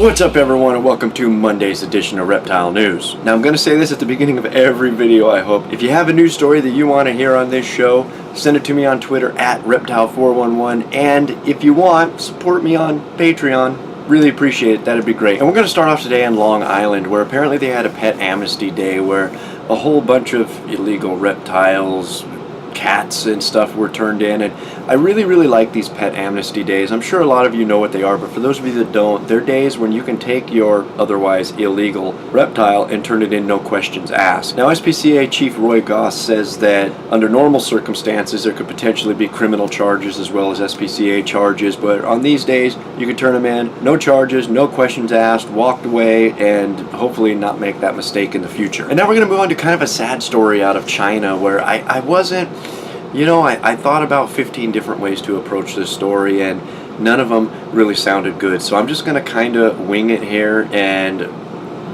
What's up everyone, and welcome to Monday's edition of Reptile News. Now I'm going to say this at the beginning of every video, I hope. If you have a news story that you want to hear on this show, send it to me on Twitter at Reptile411, and if you want, support me on Patreon. Really appreciate it, that'd be great. And we're going to start off today on Long Island, where apparently they had a pet amnesty day where a whole bunch of illegal reptiles, cats and stuff were turned in, and I really like these pet amnesty days. I'm sure a lot of you know what they are, but for those of you that don't, they're days when you can take your otherwise illegal reptile and turn it in, no questions asked. Now SPCA Chief Roy Goss says that under normal circumstances there could potentially be criminal charges as well as SPCA charges, but on these days you can turn them in, no charges, no questions asked, walked away, and hopefully not make that mistake in the future. And now we're going to move on to kind of a sad story out of China, where I wasn't, you know, I thought about 15 different ways to approach this story, and none of them really sounded good. So I'm just going to kind of wing it here, and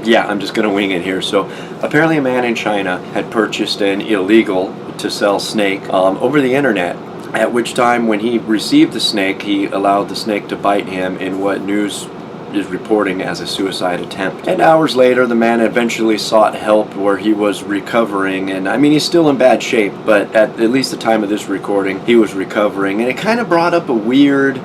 yeah, I'm just going to wing it here. So apparently a man in China had purchased an illegal to sell snake over the internet, at which time when he received the snake, he allowed the snake to bite him in what news is reporting as a suicide attempt. And hours later, the man eventually sought help where he was recovering, and I mean, he's still in bad shape, but at least the time of this recording, he was recovering. And it kind of brought up a weird,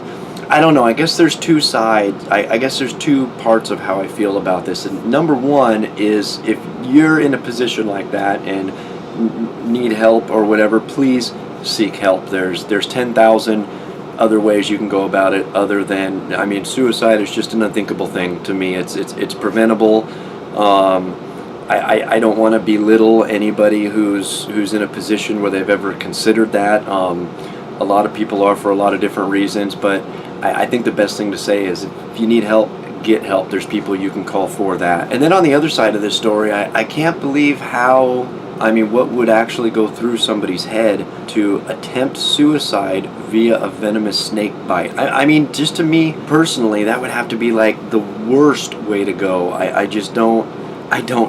I don't know, I guess there's two sides, I guess there's two parts of how I feel about this. And number one is, if you're in a position like that and need help or whatever, please seek help. There's 10,000 other ways you can go about it other than, I mean, suicide is just an unthinkable thing to me. It's preventable. I don't want to belittle anybody who's in a position where they've ever considered that. A lot of people are for a lot of different reasons, but I think the best thing to say is if you need help, get help. There's people you can call for that. And then on the other side of this story, I can't believe how, I mean, what would actually go through somebody's head to attempt suicide via a venomous snake bite? I mean, just to me personally, that would have to be like the worst way to go. I just don't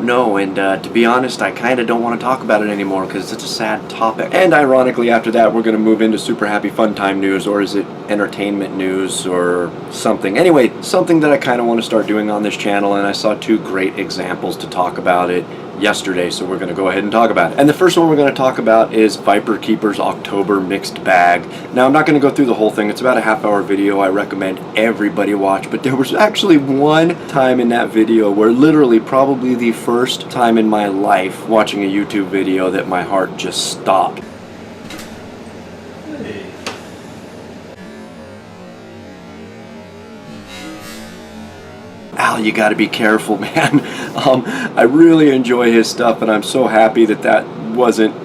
know, and to be honest, I kind of don't want to talk about it anymore because it's a sad topic. And ironically, after that, we're going to move into super happy fun time news, or is it entertainment news or something? Anyway, something that I kind of want to start doing on this channel, and I saw two great examples to talk about it yesterday, so we're going to go ahead and talk about it. And the first one we're going to talk about is Viper Keeper's October mixed bag. Now, I'm not going to go through the whole thing. It's about a half-hour video. I recommend everybody watch, but there was actually one time in that video where literally probably the first time in my life watching a YouTube video that my heart just stopped. Al, you got to be careful, man. I really enjoy his stuff, and I'm so happy that that wasn't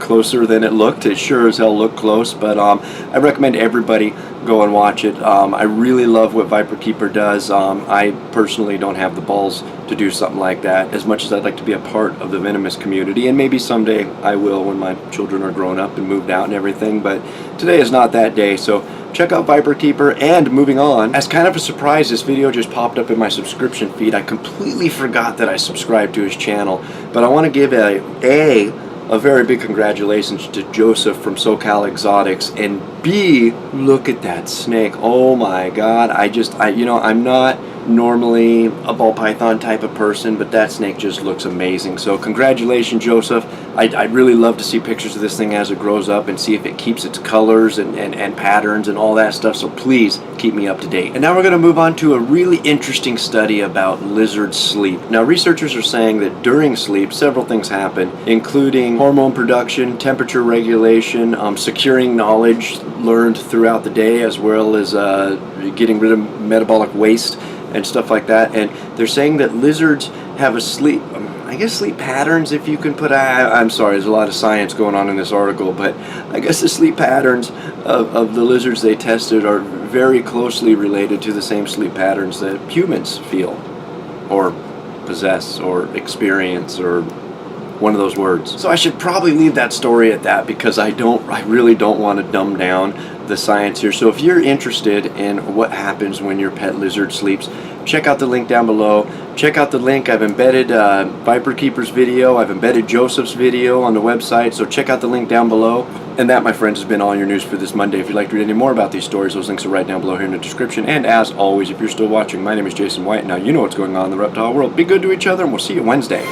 closer than it looked. It sure as hell looked close, but I recommend everybody go and watch it. I really love what Viper Keeper does. I personally don't have the balls to do something like that, as much as I'd like to be a part of the venomous community, and maybe someday I will when my children are grown up and moved out and everything, but today is not that day. So check out Viper Keeper. And moving on, as kind of a surprise, this video just popped up in my subscription feed. I completely forgot that I subscribed to his channel, but I want to give a very big congratulations to Joseph from SoCal Exotics, and B, look at that snake. Oh my god, you know, I'm not normally a ball python type of person, but that snake just looks amazing. So congratulations, Joseph. I'd really love to see pictures of this thing as it grows up and see if it keeps its colors and patterns and all that stuff, so please keep me up to date. And now we're going to move on to a really interesting study about lizard sleep. Now, researchers are saying that during sleep several things happen, including hormone production, temperature regulation, securing knowledge learned throughout the day, as well as getting rid of metabolic waste and stuff like that. And they're saying that lizards have a sleep, I guess sleep patterns, if you can put, I'm sorry, there's a lot of science going on in this article, but I guess the sleep patterns of the lizards they tested are very closely related to the same sleep patterns that humans feel, or possess, or experience, or one of those words. So I should probably leave that story at that, because I really don't want to dumb down the science here. So if you're interested in what happens when your pet lizard sleeps, check out the link down below. Check out the link. I've embedded Viper Keeper's video. I've embedded Joseph's video on the website, so check out the link down below. And that, my friends, has been all your news for this Monday. If you'd like to read any more about these stories, those links are right down below here in the description. And as always, if you're still watching, my name is Jason White. Now you know what's going on in the reptile world. Be good to each other, and we'll see you Wednesday.